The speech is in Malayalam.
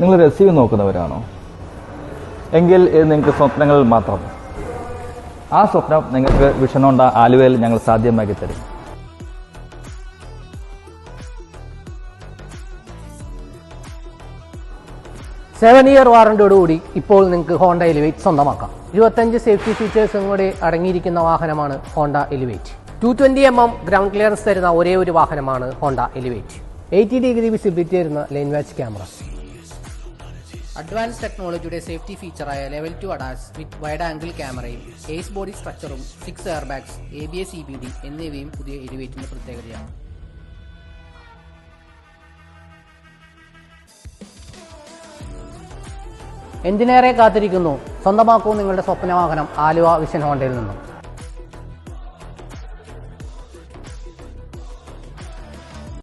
നിങ്ങൾ റെസീവ് നോക്കുന്നവരാണോ? എങ്കിൽ ഇത് നിങ്ങൾക്ക് സ്വപ്നങ്ങളിൽ മാത്രം. ആ സ്വപ്നം നിങ്ങൾക്ക് വിഷൻ ഹോണ്ട ആലുവയിൽ ഞങ്ങൾ സാധ്യമാക്കി തരും. സെവൻ-ഇയർ വാറന്റിയോടുകൂടി ഇപ്പോൾ നിങ്ങൾക്ക് ഹോണ്ട എലിവേറ്റ് സ്വന്തമാക്കാം. 25 സേഫ്റ്റി ഫീച്ചേഴ്സും കൂടി അടങ്ങിയിരിക്കുന്ന വാഹനമാണ് Honda elevate. 220mm ground clearance തരുന്ന ഒരേ ഒരു വാഹനമാണ് ഹോണ്ട എലിവേറ്റ്. 80° വിസിബിലിറ്റി തരുന്ന ലൈൻ വാച്ച് ക്യാമറ, അഡ്വാൻസ് ടെക്നോളജിയുടെ സേഫ്റ്റി ഫീച്ചറായ level 2 ADAS with wide angle ക്യാമറയും ഏസ് ബോഡി സ്ട്രക്ചറും 6 എയർ ബാഗ്സ്, ABS EBD എന്നിവയും പുതിയ എലിവേറ്റിന്റെ പ്രത്യേകതയാണ്. എന്തിനേറെ കാത്തിരിക്കുന്നു? സ്വന്തമാക്കൂ നിങ്ങളുടെ സ്വപ്ന വാഹനം ആലുവ വിഷൻ ഹോണ്ടയിൽ നിന്നും.